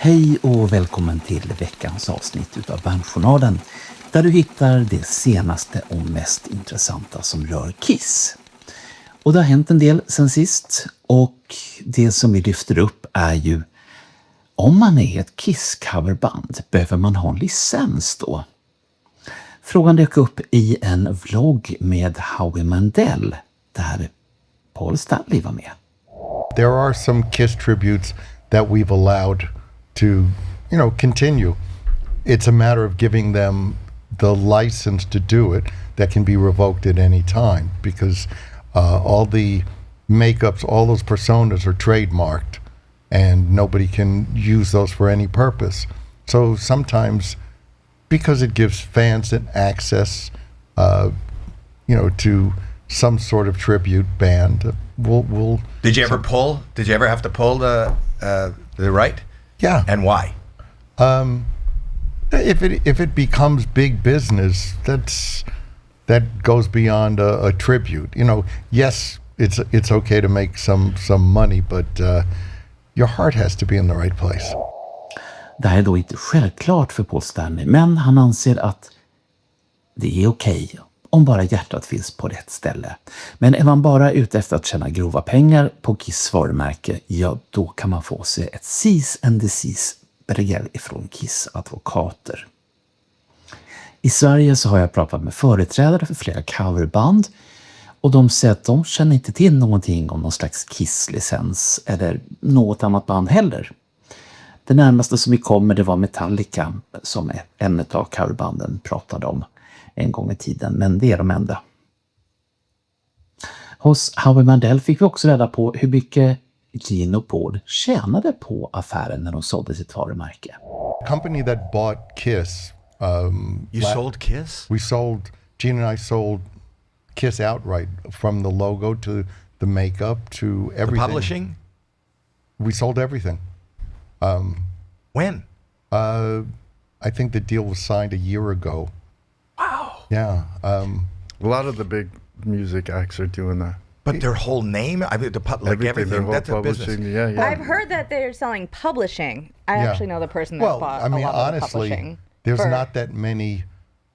Hej och välkommen till veckans avsnitt utav Bandjournalen där du hittar det senaste och mest intressanta som rör Kiss. Och det har hänt en del sen sist och det som vi lyfter upp är ju om man är ett Kiss-coverband, behöver man ha en licens då? Frågan dök upp i en vlogg med Howie Mandel där Paul Stanley var med. There are some Kiss tributes that we've allowed to, continue. It's a matter of giving them the license to do it that can be revoked at any time because all the makeups, all those personas are trademarked and nobody can use those for any purpose. So sometimes, because it gives fans an access, to some sort of tribute band, we'll. Did you ever pull? Did you ever have to pull the right? Yeah. And why? If it becomes big business, that goes beyond a tribute. Yes, it's okay to make some money, but your heart has to be in the right place. Det här är då inte självklart för Paul Stanley, men han anser att det är okej om bara hjärtat finns på rätt ställe. Men är man bara ute efter att tjäna grova pengar på Kiss varumärke, ja då kan man få sig ett cease and desist brev ifrån Kiss-advokater. I Sverige så har jag pratat med företrädare för flera coverband och de säger att de känner inte till någonting om någon slags Kiss-licens eller något annat band heller. Det närmaste som vi kommer det var Metallica som en av coverbanden pratade om en gång i tiden, men det är de enda. Hos Howie Mandel fick vi också reda på hur mycket Gene och Paul tjänade på affären när de sålde sitt varumärke. Company that bought Kiss. Sold Kiss? Gene and I sold Kiss outright, from the logo to the makeup to everything. The publishing? We sold everything. When? I think the deal was signed a year ago. Wow. Yeah. A lot of the big music acts are doing that. But their whole name? I mean, everything, their whole that's a business. publishing. Yeah. I've heard that they're selling publishing. I actually know the person that bought a lot of the honestly, publishing. there's not that many,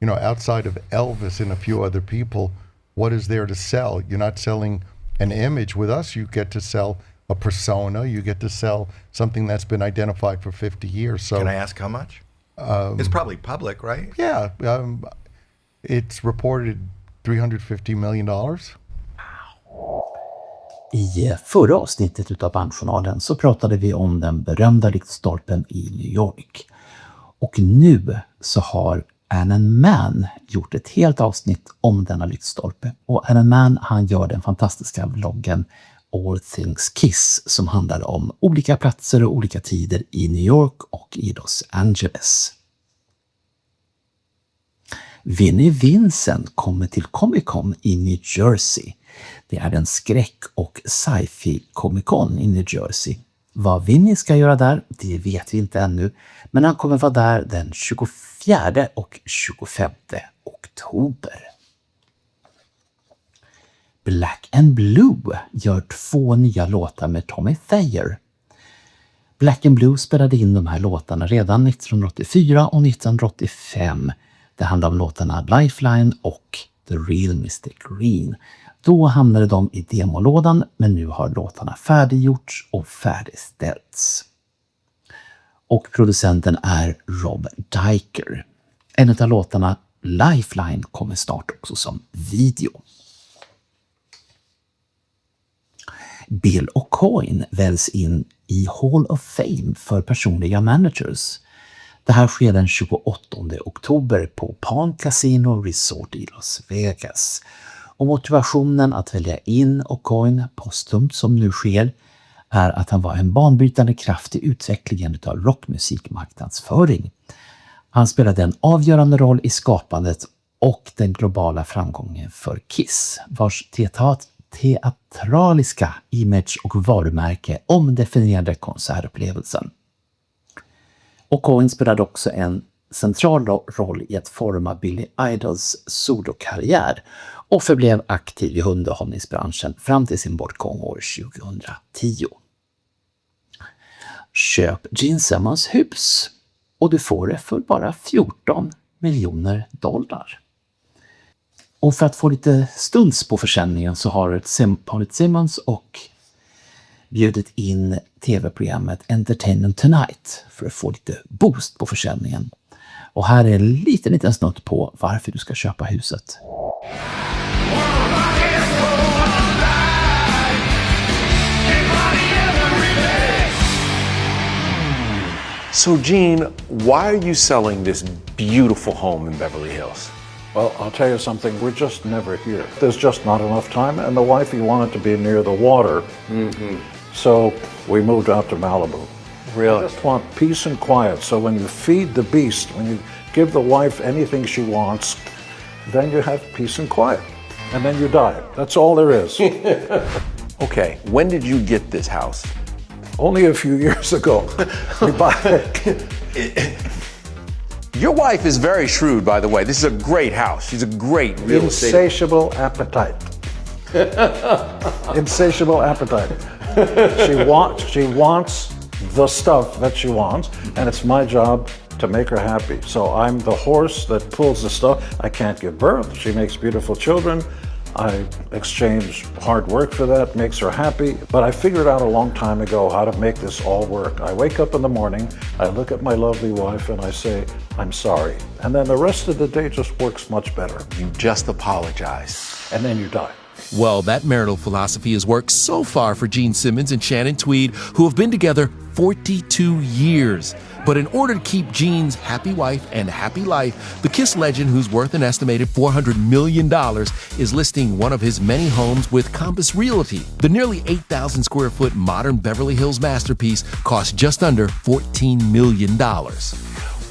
outside of Elvis and a few other people, what is there to sell? You're not selling an image. With us, you get to sell a persona. You get to sell something that's been identified for 50 years. So, can I ask how much? It's probably public, right? Yeah. It's reported $350 million. I förra avsnittet utav Bandjournalen så pratade vi om den berömda lyktstolpen i New York. Och nu så har Alan Mann gjort ett helt avsnitt om denna lyktstolpe. Och Alan Mann han gör den fantastiska vloggen All Things Kiss som handlar om olika platser och olika tider i New York och i Los Angeles. Vinnie Vincent kommer till Comic Con i New Jersey. Det är en skräck- och sci-fi Comic Con i New Jersey. Vad Vinnie ska göra där, det vet vi inte ännu. Men han kommer vara där den 24 och 25 oktober. Black and Blue gör 2 nya låtar med Tommy Thayer. Black and Blue spelade in de här låtarna redan 1984 och 1985. Det handlar om låtarna Lifeline och The Real Mr. Green. Då hamnade de i demolådan men nu har låtarna färdiggjorts och färdigställts. Och producenten är Rob Diker. En av låtarna Lifeline kommer snart också som video. Bill O'Coin väljs in i Hall of Fame för personliga managers. Det här sker den 28 oktober på Palm Casino Resort i Las Vegas. Och motivationen att välja in O'Coin postumt som nu sker är att han var en banbrytande kraft i utvecklingen av rockmusikmarknadsföring. Han spelade en avgörande roll i skapandet och den globala framgången för Kiss, vars teatraliska image och varumärke omdefinierade konsertupplevelsen. O'Coin spelade också en central roll i att forma Billy Idols solokarriär och förblev aktiv i underhållningsbranschen fram till sin bortgång år 2010. Köp Gene Simmons hus och du får det för bara $14 miljoner. Och för att få lite stunds på försäljningen så har paret Simmons och bjudit in tv-programmet Entertainment Tonight för att få lite boost på försäljningen. Och här är en liten snutt på varför du ska köpa huset. So Gene, why are you selling this beautiful home in Beverly Hills? Well, I'll tell you something, we're just never here. There's just not enough time, and the wifey wanted to be near the water. So we moved out to Malibu. Really? I just want peace and quiet. So when you feed the beast, when you give the wife anything she wants, then you have peace and quiet. And then you die. That's all there is. Okay, when did you get this house? Only a few years ago. We bought it. Your wife is very shrewd, by the way. This is a great house. She's a great real estate. Insatiable appetite. Insatiable appetite. She wants the stuff that she wants, and it's my job to make her happy. So I'm the horse that pulls the stuff. I can't give birth. She makes beautiful children. I exchange hard work for that, makes her happy. But I figured out a long time ago how to make this all work. I wake up in the morning, I look at my lovely wife, and I say, I'm sorry. And then the rest of the day just works much better. You just apologize. And then you die. Well, that marital philosophy has worked so far for Gene Simmons and Shannon Tweed, who have been together 42 years. But in order to keep Gene's happy wife and happy life, the Kiss legend, who's worth an estimated $400 million, is listing one of his many homes with Compass Realty. The nearly 8,000 square foot modern Beverly Hills masterpiece costs just under $14 million.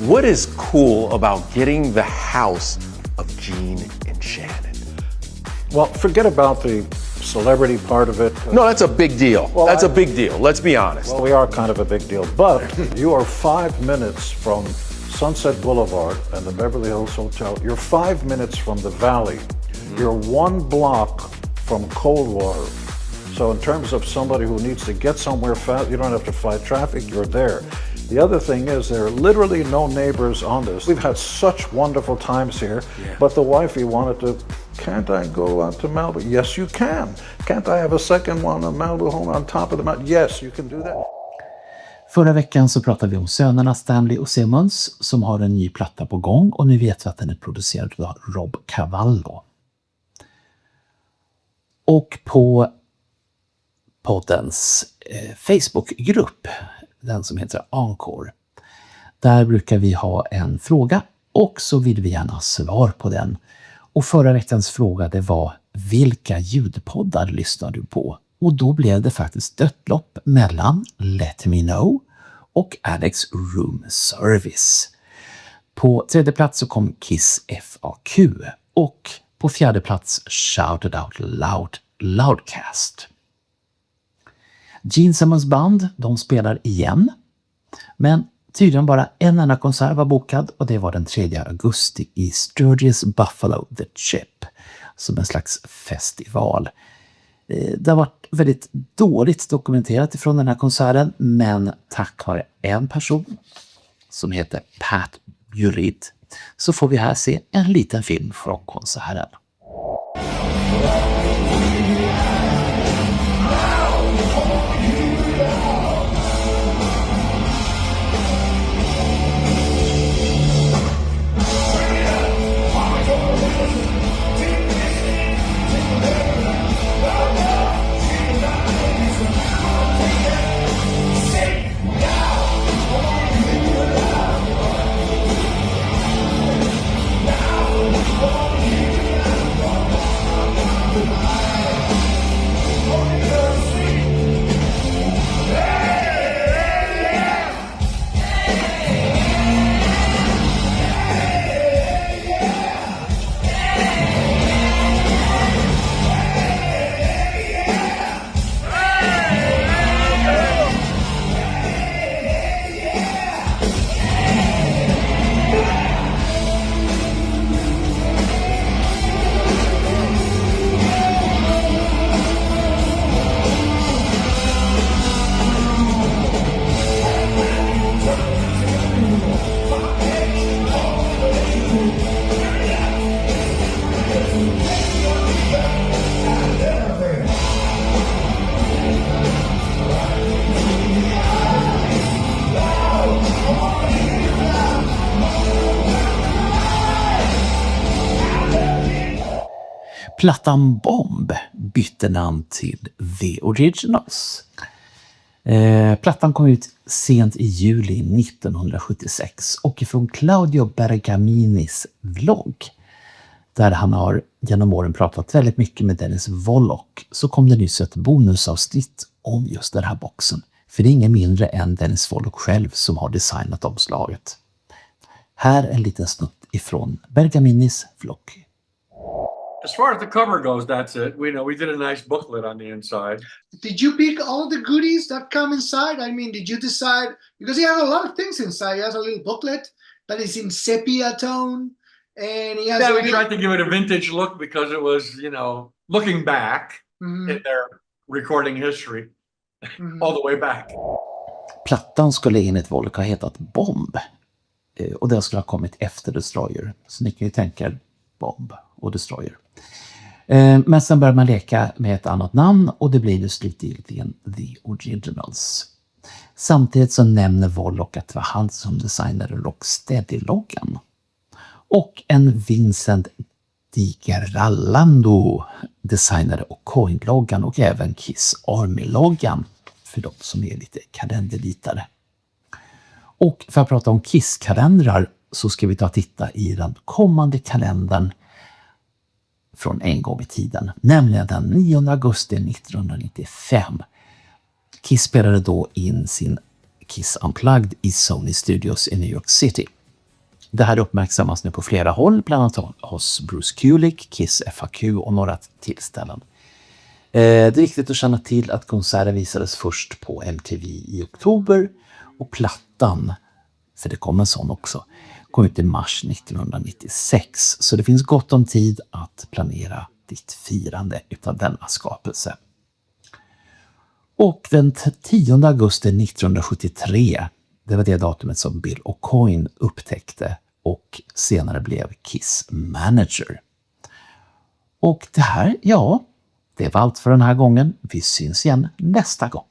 What is cool about getting the house of Gene and Shannon? Well, forget about the celebrity part of it. No, that's a big deal. Well, that's a big deal. Let's be honest. Well, we are kind of a big deal, but you are 5 minutes from Sunset Boulevard and the Beverly Hills Hotel. You're 5 minutes from the Valley. You're 1 block from Coldwater. So in terms of somebody who needs to get somewhere fast, you don't have to fight traffic, you're there. The other thing is there are literally no neighbors on this. We've had such wonderful times here, but the wifey wanted to, can't I go out to Malibu? Yes, you can. Can't I have a second one, a Malibu home on top of the mountain? Yes, you can do that. Förra veckan så pratade vi om sönerna Stanley och Simmons som har en ny platta på gång och nu vet vi att den är producerad av Rob Cavallo. Och på poddens Facebookgrupp, den som heter Encore, där brukar vi ha en fråga och så vill vi gärna ha svar på den. Och förra veckans fråga det var vilka ljudpoddar lyssnar du på? Och då blev det faktiskt dödlopp mellan Let Me Know och Alex Room Service. På tredje plats så kom Kiss FAQ och på fjärde plats Shout It Out Loud Loudcast. Gene Simmons band, de spelar igen. Men tydligen bara en enda konsert var bokad och det var den 3 augusti i Sturgis Buffalo The Chip som en slags festival. Det har varit väldigt dåligt dokumenterat ifrån den här konserten men tack vare en person som heter Pat Burid så får vi här se en liten film från konserten. Plattan Bomb bytte namn till The Originals. Plattan kom ut sent i juli 1976 och ifrån Claudio Bergaminis vlogg, där han har genom åren pratat väldigt mycket med Dennis Vollock, så kom det nyss ett bonusavsnitt om just den här boxen. För det är ingen mindre än Dennis Vollock själv som har designat omslaget. Här en liten snutt ifrån Bergaminis vlogg. As far as the cover goes, that's it. We did a nice booklet on the inside. Did you pick all the goodies that come inside? I mean, did you decide, because he has a lot of things inside. He has a little booklet that is in sepia tone, and he has we tried to give it a vintage look because it was, looking back in their recording history all the way back. Plattan skulle enligt Vollock ha hetat Bomb, och den skulle ha kommit efter Destroyer. Så ni kan ju tänka er Bomb och Destroyer. Men sen börjar man leka med ett annat namn och det blir slutligen The Originals. Samtidigt så nämner Vollock att det var han som designade Rocksteady-loggan. Och en Vincent Di Gerlando designade Aucoin-loggan och även Kiss Army-loggan för de som är lite kalenderlitare. Och för att prata om Kiss-kalendrar så ska vi ta och titta i den kommande kalendern från en gång i tiden, nämligen den 9 augusti 1995. Kiss spelade då in sin Kiss Unplugged i Sony Studios i New York City. Det här uppmärksammas nu på flera håll, bland annat hos Bruce Kulick, Kiss FAQ och några tillställen. Det är viktigt att känna till att konserten visades först på MTV i oktober och plattan, för det kom en sån också, kom ut i mars 1996. Så det finns gott om tid att planera ditt firande utav denna skapelse. Och den 10 augusti 1973, det var det datumet som Bill Aucoin upptäckte och senare blev Kiss manager. Och det här, det var allt för den här gången. Vi syns igen nästa gång.